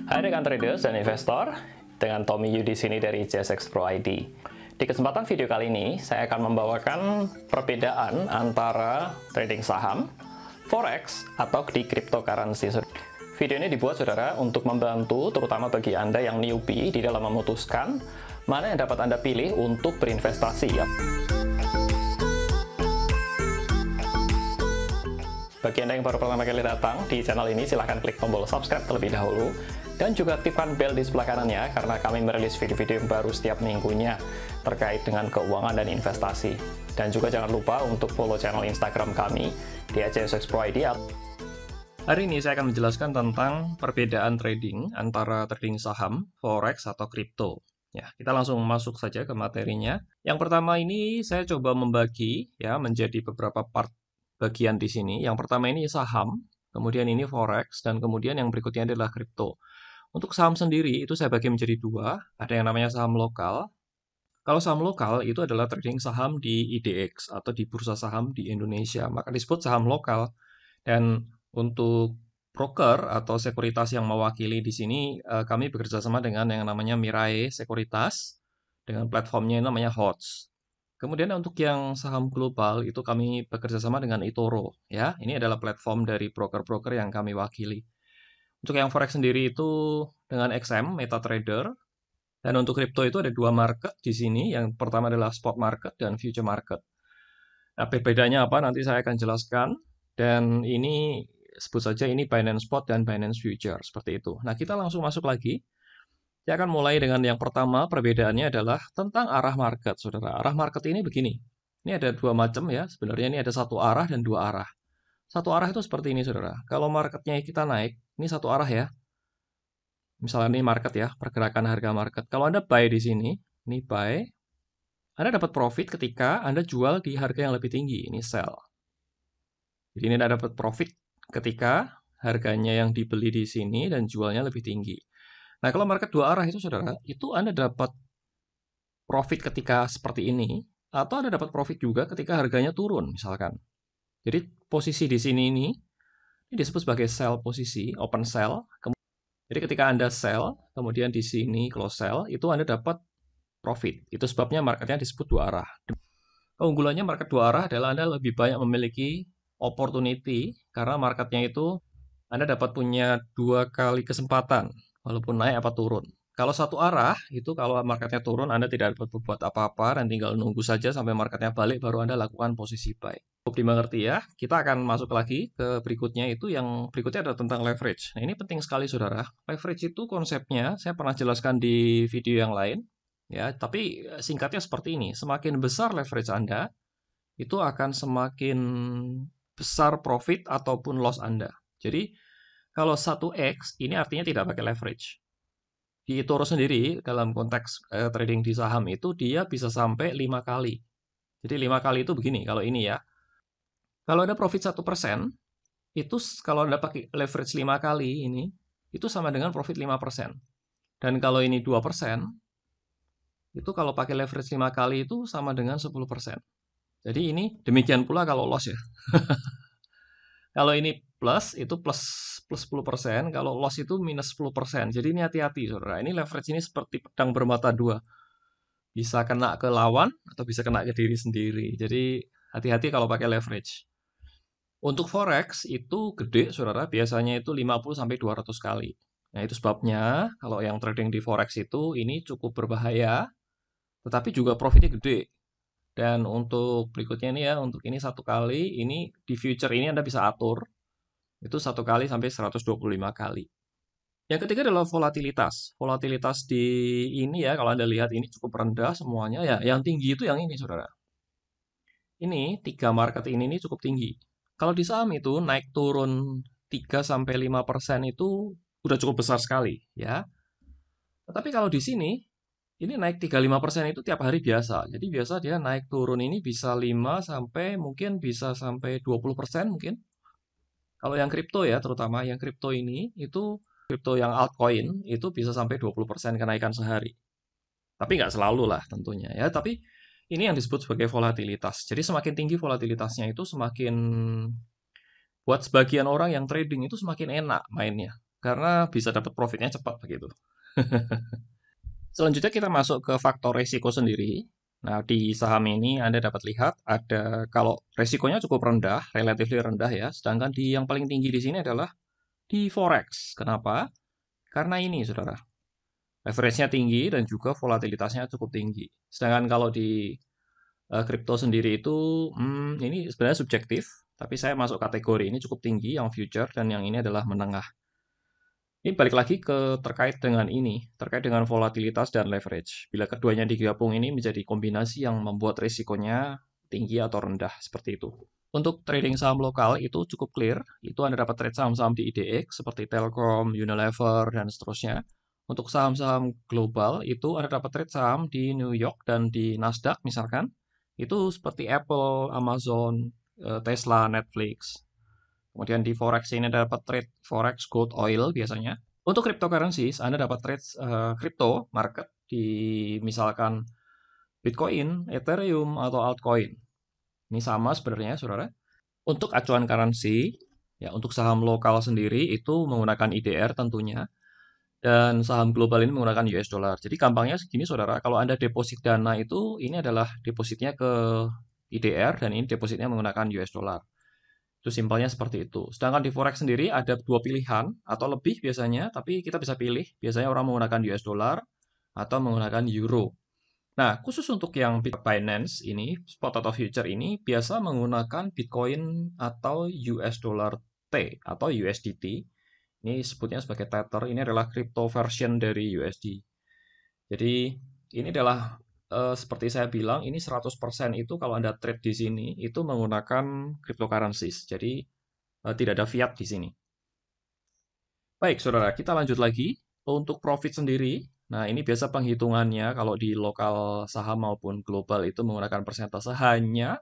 Hai rekan traders dan investor, dengan Tommy Yu di sini dari JSX Pro ID. Di kesempatan video kali ini, saya akan membawakan perbedaan antara trading saham, forex, atau di cryptocurrency. Video ini dibuat saudara untuk membantu terutama bagi Anda yang newbie di dalam memutuskan mana yang dapat Anda pilih untuk berinvestasi ya. Bagi Anda yang baru pertama kali datang di channel ini, silahkan klik tombol subscribe terlebih dahulu. Dan juga aktifkan bel di sebelah kanannya, karena kami merilis video-video yang baru setiap minggunya terkait dengan keuangan dan investasi. Dan juga jangan lupa untuk follow channel Instagram kami di JSX Pro ID. Hari ini saya akan menjelaskan tentang perbedaan trading antara trading saham, forex, atau kripto. Ya, kita langsung masuk saja ke materinya. Yang pertama ini saya coba membagi ya menjadi beberapa part bagian di sini. Yang pertama ini saham, kemudian ini forex, dan kemudian yang berikutnya adalah kripto. Untuk saham sendiri itu saya bagi menjadi dua, ada yang namanya saham lokal. Kalau saham lokal itu adalah trading saham di IDX atau di bursa saham di Indonesia, maka disebut saham lokal. Dan untuk broker atau sekuritas yang mewakili di sini, kami bekerja sama dengan yang namanya Mirae Sekuritas, dengan platformnya yang namanya HOTS. Kemudian untuk yang saham global itu kami bekerja sama dengan eToro, ya. Ini adalah platform dari broker-broker yang kami wakili. Untuk yang forex sendiri itu dengan XM, MetaTrader. Dan untuk kripto itu ada dua market di sini. Yang pertama adalah spot market dan future market. Nah, bedanya apa? Nanti saya akan jelaskan. Dan ini sebut saja ini Binance Spot dan Binance Future, seperti itu. Nah, kita langsung masuk lagi. Saya akan mulai dengan yang pertama, perbedaannya adalah tentang arah market, saudara. Arah market ini begini. Ini ada dua macam ya. Sebenarnya ini ada satu arah dan dua arah. Satu arah itu seperti ini, saudara. Kalau marketnya kita naik, ini satu arah ya. Misalnya ini market ya, pergerakan harga market. Kalau Anda buy di sini, ini buy, Anda dapat profit ketika Anda jual di harga yang lebih tinggi, ini sell. Jadi ini Anda dapat profit ketika harganya yang dibeli di sini dan jualnya lebih tinggi. Nah, kalau market dua arah itu, saudara, itu Anda dapat profit ketika seperti ini, atau Anda dapat profit juga ketika harganya turun, misalkan. Jadi posisi di sini ini disebut sebagai sell posisi, open sell. Jadi ketika Anda sell, kemudian di sini close sell, itu Anda dapat profit. Itu sebabnya marketnya disebut dua arah. Keunggulannya market dua arah adalah Anda lebih banyak memiliki opportunity, karena marketnya itu Anda dapat punya dua kali kesempatan, walaupun naik apa turun. Kalau satu arah, itu kalau marketnya turun, Anda tidak dapat berbuat apa-apa, dan tinggal nunggu saja sampai marketnya balik, baru Anda lakukan posisi buy. Cukup dimengerti ya. Kita akan masuk lagi ke berikutnya, itu yang berikutnya adalah tentang leverage. Nah, ini penting sekali, saudara. Leverage itu konsepnya, saya pernah jelaskan di video yang lain, ya. Tapi singkatnya seperti ini. Semakin besar leverage Anda, itu akan semakin besar profit ataupun loss Anda. Jadi, kalau 1x, ini artinya tidak pakai leverage. Di eToro sendiri, dalam konteks trading di saham itu, dia bisa sampai 5 kali. Jadi 5 kali itu begini, kalau ini ya. Kalau ada profit 1%, itu kalau Anda pakai leverage 5 kali ini, itu sama dengan profit 5%. Dan kalau ini 2%, itu kalau pakai leverage 5 kali itu sama dengan 10%. Jadi ini demikian pula kalau loss ya. Kalau ini plus, itu plus 10%. Kalau loss itu minus 10%. Jadi ini hati-hati, saudara. Ini leverage ini seperti pedang bermata dua. Bisa kena ke lawan, atau bisa kena ke diri sendiri. Jadi hati-hati kalau pakai leverage. Untuk forex itu gede, saudara. Biasanya itu 50-200 kali. Nah, itu sebabnya kalau yang trading di forex itu ini cukup berbahaya. Tetapi juga profitnya gede. Dan untuk berikutnya ini ya, untuk ini satu kali, ini di future ini Anda bisa atur. Itu satu kali sampai 125 kali. Yang ketiga adalah volatilitas. Volatilitas di ini ya, kalau Anda lihat ini cukup rendah semuanya ya. Yang tinggi itu yang ini, saudara. Ini, tiga market ini cukup tinggi. Kalau di saham itu naik turun 3-5% itu udah cukup besar sekali ya. Tetapi kalau di sini, ini naik 3-5% itu tiap hari biasa. Jadi biasa dia naik turun ini bisa 5 sampai mungkin bisa sampai 20% mungkin. Kalau yang kripto ya, terutama yang kripto ini, itu kripto yang altcoin, itu bisa sampai 20% kenaikan sehari. Tapi nggak selalu lah tentunya ya. Tapi ini yang disebut sebagai volatilitas. Jadi semakin tinggi volatilitasnya itu semakin, buat sebagian orang yang trading itu semakin enak mainnya. karena bisa dapat profitnya cepat begitu. Selanjutnya kita masuk ke faktor resiko sendiri. Nah, di saham ini Anda dapat lihat ada kalau resikonya cukup rendah, relatif rendah ya, sedangkan di yang paling tinggi di sini adalah di forex. Kenapa? Karena ini, saudara, leverage-nya tinggi dan juga volatilitasnya cukup tinggi. Sedangkan kalau di kripto sendiri itu, ini sebenarnya subjektif, tapi saya masuk kategori ini cukup tinggi, yang future, dan yang ini adalah menengah. Ini balik lagi ke terkait dengan ini, terkait dengan volatilitas dan leverage. Bila keduanya digabung ini menjadi kombinasi yang membuat risikonya tinggi atau rendah, seperti itu. Untuk trading saham lokal itu cukup clear, itu Anda dapat trade saham-saham di IDX seperti Telkom, Unilever, dan seterusnya. Untuk saham-saham global itu Anda dapat trade saham di New York dan di Nasdaq misalkan. Itu seperti Apple, Amazon, Tesla, Netflix. Kemudian di forex ini Anda dapat trade forex gold oil biasanya. Untuk cryptocurrencies Anda dapat trade crypto market di misalkan Bitcoin, Ethereum, atau altcoin. Ini sama sebenarnya, saudara. Untuk acuan currency, ya untuk saham lokal sendiri itu menggunakan IDR tentunya. Dan saham global ini menggunakan US dollar. Jadi gampangnya segini, saudara. Kalau Anda deposit dana itu, ini adalah depositnya ke IDR dan ini depositnya menggunakan US dollar. Itu simpelnya seperti itu. Sedangkan di forex sendiri ada dua pilihan atau lebih biasanya, tapi kita bisa pilih. Biasanya orang menggunakan US dollar atau menggunakan euro. Nah, khusus untuk yang Binance ini, spot atau future ini biasa menggunakan Bitcoin atau US dollar T atau USDT. Ini sebutnya sebagai Tether. Ini adalah crypto version dari USD. Jadi ini adalah seperti saya bilang, ini 100% itu kalau Anda trade di sini itu menggunakan cryptocurrencies. Jadi tidak ada fiat di sini. Baik, saudara, kita lanjut lagi. Untuk profit sendiri, nah ini biasa penghitungannya kalau di lokal saham maupun global itu menggunakan persentase hanya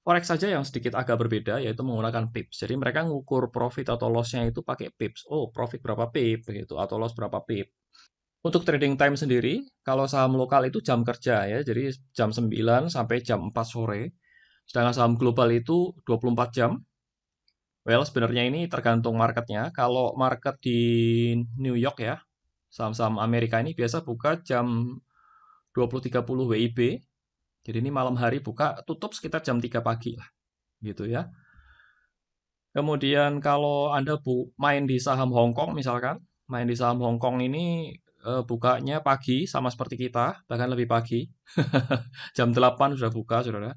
forex saja yang sedikit agak berbeda, yaitu menggunakan pips. Jadi mereka ngukur profit atau loss-nya itu pakai pips. Oh, profit berapa pip, begitu, atau loss berapa pip. Untuk trading time sendiri, kalau saham lokal itu jam kerja ya, jadi jam 9 sampai jam 4 sore. Sedangkan saham global itu 24 jam. Well, sebenarnya ini tergantung marketnya. Kalau market di New York ya, saham-saham Amerika ini biasa buka jam 20.30 WIB. Jadi ini malam hari buka, tutup sekitar jam 3 pagi lah, gitu ya. Kemudian kalau Anda main di saham Hong Kong misalkan, main di saham Hong Kong ini bukanya pagi sama seperti kita, bahkan lebih pagi. Jam 8 sudah buka, saudara.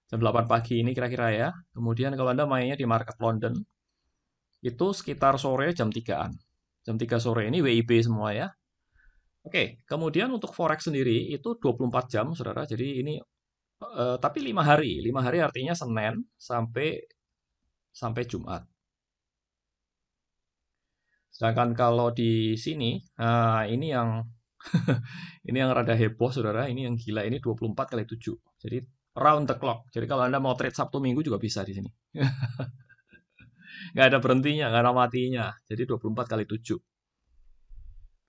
Jam 8 pagi ini kira-kira ya. Kemudian kalau Anda mainnya di market London, itu sekitar sore jam 3-an. Jam 3 sore ini WIB semua ya. Oke, kemudian untuk forex sendiri itu 24 jam, saudara. Jadi ini tapi 5 hari. 5 hari artinya Senin sampai Jumat. Sedangkan kalau di sini, nah ini yang ini yang rada heboh, saudara. Ini yang gila, ini 24 kali 7. Jadi round the clock. Jadi kalau Anda mau trade Sabtu Minggu juga bisa di sini. Nggak ada berhentinya, nggak ada matinya. Jadi 24 kali 7.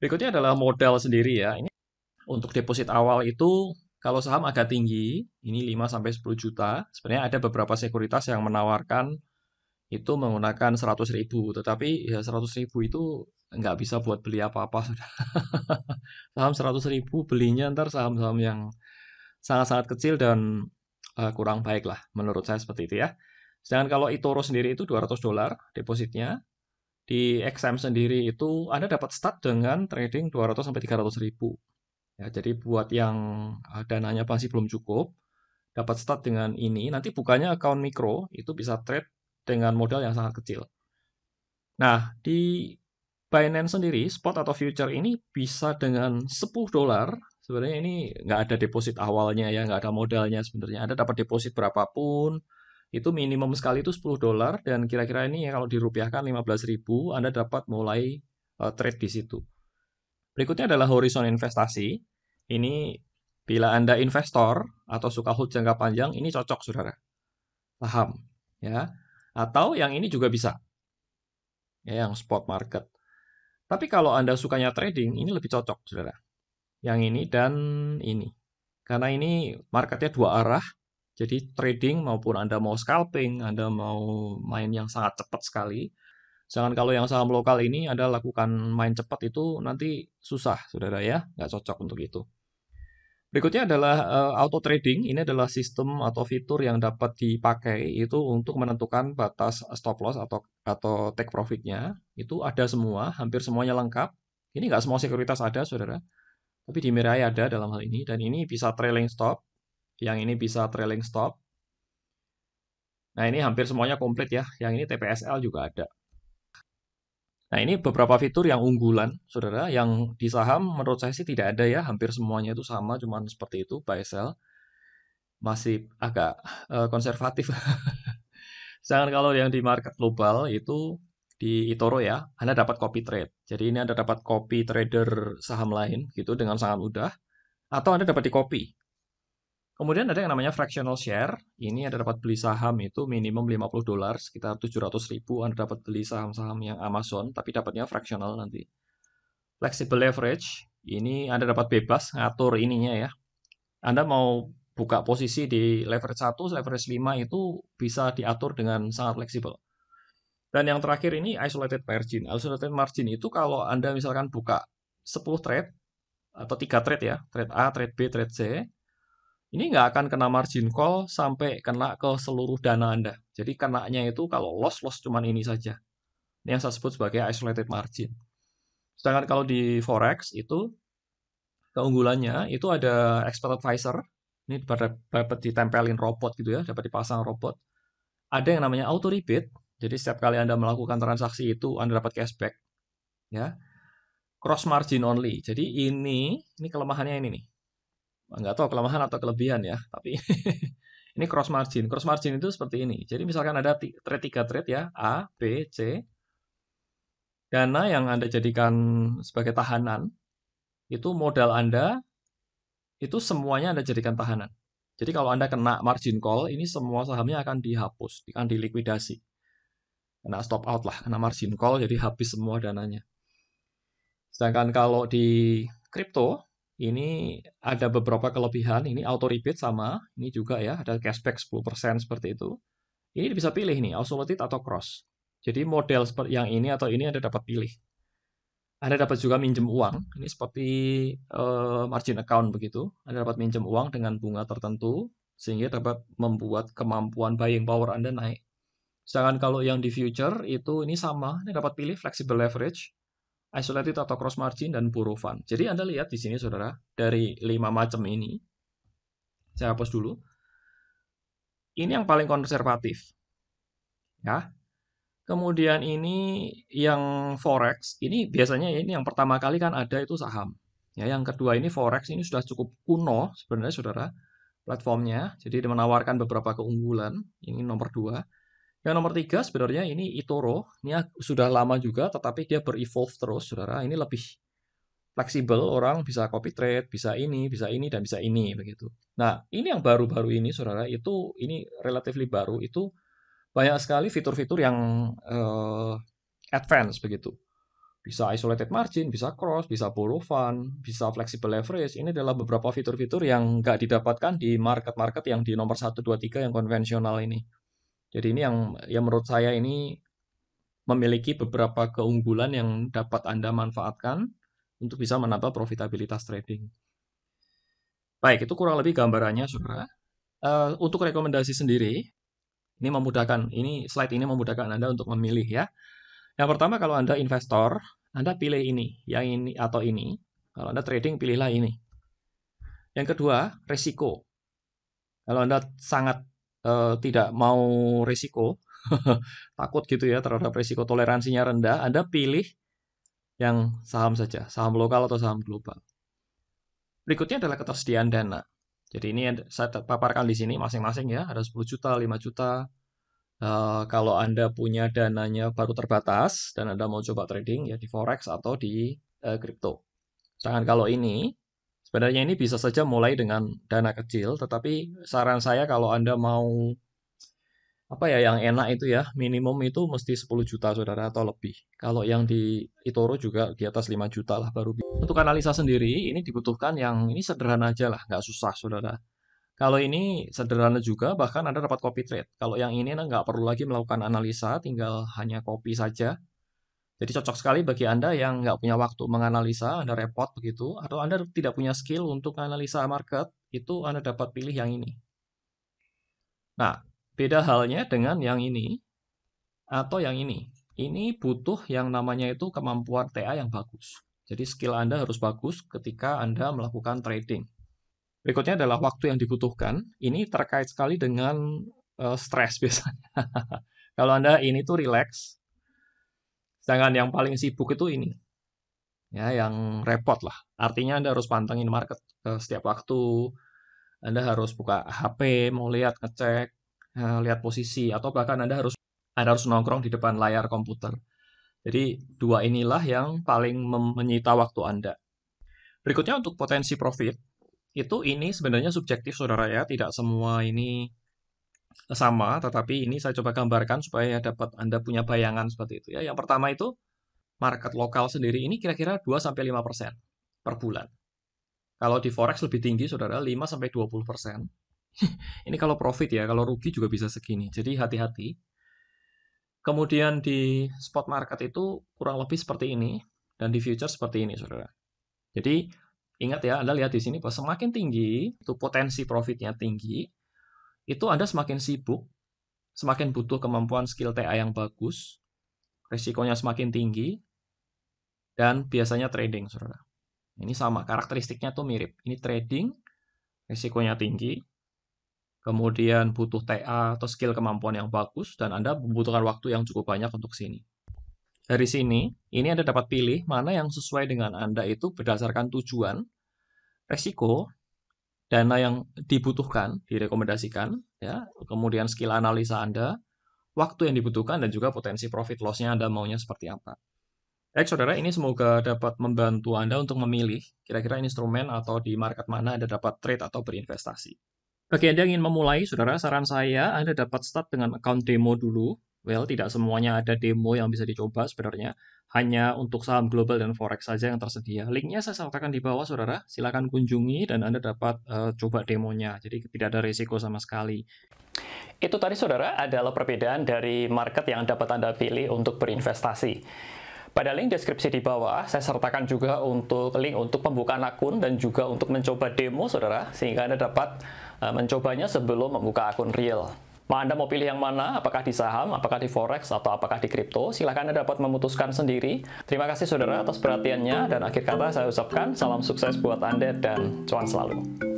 Berikutnya adalah modal sendiri ya. Ini untuk deposit awal itu kalau saham agak tinggi, ini 5 sampai 10 juta. Sebenarnya ada beberapa sekuritas yang menawarkan itu menggunakan 100.000, tetapi ya 100.000 itu nggak bisa buat beli apa-apa. Saham 100.000 belinya ntar saham-saham yang sangat-sangat kecil dan kurang baik lah menurut saya seperti itu ya. Sedangkan kalau eToro sendiri itu $200 depositnya. Di XM sendiri itu Anda dapat start dengan trading 200 sampai 300.000. Ya, jadi buat yang dananya masih belum cukup, dapat start dengan ini. Nanti bukannya account mikro, itu bisa trade dengan modal yang sangat kecil. Nah, di Binance sendiri, spot atau future ini bisa dengan $10. Sebenarnya ini nggak ada deposit awalnya ya, nggak ada modalnya sebenarnya. Anda dapat deposit berapapun, itu minimum sekali itu $10 dan kira-kira ini ya kalau dirupiahkan 15.000 Anda dapat mulai trade di situ. Berikutnya adalah horizon investasi. Ini bila Anda investor atau suka hold jangka panjang ini cocok saudara. Saham ya. Atau yang ini juga bisa. Ya, yang spot market. Tapi kalau Anda sukanya trading ini lebih cocok saudara. Yang ini dan ini. Karena ini marketnya dua arah. Jadi trading maupun Anda mau scalping, Anda mau main yang sangat cepat sekali, Sedangkan kalau yang saham lokal ini Anda lakukan main cepat itu nanti susah, saudara ya, nggak cocok untuk itu. Berikutnya adalah auto trading. Ini adalah sistem atau fitur yang dapat dipakai itu untuk menentukan batas stop loss atau take profitnya. Itu ada semua, hampir semuanya lengkap. Ini nggak semua sekuritas ada, saudara. Tapi di Mirai ada dalam hal ini. Dan ini bisa trailing stop. Yang ini bisa trailing stop. Nah ini hampir semuanya komplit ya. Yang ini TPSL juga ada. Nah ini beberapa fitur yang unggulan, saudara. Yang di saham menurut saya sih tidak ada ya. Hampir semuanya itu sama, cuman seperti itu, buy sell. Masih agak konservatif. Sedangkan kalau yang di market global itu di eToro ya, Anda dapat copy trade. Jadi ini Anda dapat copy trader saham lain gitu dengan sangat mudah. Atau Anda dapat di copy. Kemudian ada yang namanya fractional share. Ini Anda dapat beli saham itu minimum $50, sekitar 700.000. Anda dapat beli saham-saham yang Amazon, tapi dapatnya fractional nanti. Flexible leverage. Ini Anda dapat bebas ngatur ininya ya. Anda mau buka posisi di leverage 1, leverage 5 itu bisa diatur dengan sangat fleksibel. Dan yang terakhir ini isolated margin. Isolated margin itu kalau Anda misalkan buka 10 trade atau 3 trade ya, trade A, trade B, trade C, ini nggak akan kena margin call sampai kena ke seluruh dana Anda. Jadi kenanya itu kalau loss cuma ini saja. Ini yang saya sebut sebagai isolated margin. Sedangkan kalau di Forex itu keunggulannya itu ada expert advisor. Ini dapat ditempelin robot gitu ya, dapat dipasang robot. Ada yang namanya auto rebate. Jadi setiap kali Anda melakukan transaksi itu Anda dapat cashback. Ya, cross margin only. Jadi ini kelemahannya ini nih. Nggak tahu kelemahan atau kelebihan ya, tapi ini cross margin. Cross margin itu seperti ini. Jadi misalkan ada trade 3 trade ya, A, B, C. Dana yang Anda jadikan sebagai tahanan, itu modal Anda, itu semuanya Anda jadikan tahanan. Jadi kalau Anda kena margin call, ini semua sahamnya akan dihapus, akan dilikuidasi. Kena stop out lah, kena margin call, jadi habis semua dananya. Sedangkan kalau di kripto, ini ada beberapa kelebihan. Ini auto rebate sama, ini juga ya, ada cashback 10% seperti itu. Ini bisa pilih nih, isolated atau cross. Jadi model seperti yang ini atau ini Anda dapat pilih. Anda dapat juga minjem uang, ini seperti margin account begitu. Anda dapat minjem uang dengan bunga tertentu, sehingga dapat membuat kemampuan buying power Anda naik. Sedangkan kalau yang di future itu ini sama, Anda dapat pilih flexible leverage, isolated atau cross margin, dan borrow fund. Jadi Anda lihat di sini saudara, dari 5 macam ini, saya hapus dulu. Ini yang paling konservatif. Ya. Kemudian ini yang forex, ini biasanya ini yang pertama kali kan ada itu saham. Ya, yang kedua ini forex, ini sudah cukup kuno sebenarnya saudara platformnya. Jadi menawarkan beberapa keunggulan. Ini nomor 2. Yang nomor 3 sebenarnya ini eToro. Ini sudah lama juga, tetapi dia berevolve terus, saudara. Ini lebih fleksibel, orang bisa copy trade, bisa ini, dan bisa ini, begitu. Nah, ini yang baru-baru ini, saudara, itu ini relatively baru, itu banyak sekali fitur-fitur yang advance, begitu. Bisa isolated margin, bisa cross, bisa borrow fund, bisa flexible leverage. Ini adalah beberapa fitur-fitur yang nggak didapatkan di market-market yang di nomor 1, 2, 3 yang konvensional ini. Jadi ini yang menurut saya ini memiliki beberapa keunggulan yang dapat Anda manfaatkan untuk bisa menambah profitabilitas trading. Baik, itu kurang lebih gambarannya, saudara. Untuk rekomendasi sendiri, ini slide ini memudahkan Anda untuk memilih ya. Yang pertama, kalau Anda investor, Anda pilih ini, yang ini atau ini. Kalau Anda trading, pilihlah ini. Yang kedua, risiko. Kalau Anda sangat tidak mau risiko, takut gitu ya terhadap risiko, toleransinya rendah, Anda pilih yang saham saja, saham lokal atau saham global. Berikutnya adalah ketersediaan dana. Jadi ini saya paparkan di sini masing-masing ya, ada 10 juta, 5 juta. Kalau Anda punya dananya baru terbatas dan Anda mau coba trading ya di forex atau di kripto. Sedangkan kalau ini sebenarnya ini bisa saja mulai dengan dana kecil, tetapi saran saya kalau Anda mau apa ya yang enak itu ya, minimum itu mesti 10 juta saudara atau lebih. Kalau yang di eToro juga di atas 5 juta lah baru. Untuk analisa sendiri ini dibutuhkan yang ini sederhana aja lah, nggak susah saudara. Kalau ini sederhana juga, bahkan Anda dapat copy trade. Kalau yang ini nggak perlu lagi melakukan analisa, tinggal hanya copy saja. Jadi cocok sekali bagi Anda yang nggak punya waktu menganalisa, Anda repot begitu, atau Anda tidak punya skill untuk analisa market, itu Anda dapat pilih yang ini. Nah, beda halnya dengan yang ini, atau yang ini. Ini butuh yang namanya itu kemampuan TA yang bagus. Jadi skill Anda harus bagus ketika Anda melakukan trading. Berikutnya adalah waktu yang dibutuhkan. Ini terkait sekali dengan stres biasanya. Kalau Anda ini tuh relax, sedangkan yang paling sibuk itu ini. Ya, yang repot lah. Artinya Anda harus pantengin market setiap waktu. Anda harus buka HP, mau lihat, ngecek, lihat posisi, atau bahkan Anda harus nongkrong di depan layar komputer. Jadi dua inilah yang paling menyita waktu Anda. Berikutnya untuk potensi profit, ini sebenarnya subjektif saudara ya, tidak semua ini sama, tetapi ini saya coba gambarkan supaya dapat Anda punya bayangan seperti itu ya. Yang pertama itu, market lokal sendiri ini kira-kira 2-5% per bulan. Kalau di forex lebih tinggi saudara, 5-20%. Ini kalau profit ya, kalau rugi juga bisa segini. Jadi hati-hati. Kemudian di spot market itu kurang lebih seperti ini, dan di future seperti ini, saudara. Jadi ingat ya, Anda lihat di sini bahwa semakin tinggi, itu potensi profitnya tinggi, itu Anda semakin sibuk, semakin butuh kemampuan skill TA yang bagus, risikonya semakin tinggi, dan biasanya trading, saudara. Ini sama, karakteristiknya tuh mirip. Ini trading, risikonya tinggi, kemudian butuh TA atau skill kemampuan yang bagus, dan Anda membutuhkan waktu yang cukup banyak untuk sini. Dari sini, ini Anda dapat pilih mana yang sesuai dengan Anda itu berdasarkan tujuan, resiko, dana yang dibutuhkan, direkomendasikan, ya, kemudian skill analisa Anda, waktu yang dibutuhkan, dan juga potensi profit loss-nya Anda maunya seperti apa. Baik, saudara, ini semoga dapat membantu Anda untuk memilih kira-kira instrumen atau di market mana Anda dapat trade atau berinvestasi. Bagi Anda yang ingin memulai, saudara, saran saya Anda dapat start dengan account demo dulu. Well, tidak semuanya ada demo yang bisa dicoba sebenarnya. Hanya untuk saham global dan forex saja yang tersedia. Linknya saya sertakan di bawah, saudara. Silakan kunjungi dan Anda dapat coba demonya. Jadi tidak ada risiko sama sekali. Itu tadi, saudara, adalah perbedaan dari market yang dapat Anda pilih untuk berinvestasi. Pada link deskripsi di bawah, saya sertakan juga untuk link untuk pembukaan akun dan juga untuk mencoba demo, saudara, sehingga Anda dapat mencobanya sebelum membuka akun real. Anda mau pilih yang mana? Apakah di saham, apakah di forex, atau apakah di kripto? Silahkan Anda dapat memutuskan sendiri. Terima kasih, saudara, atas perhatiannya, dan akhir kata saya ucapkan salam sukses buat Anda dan cuan selalu.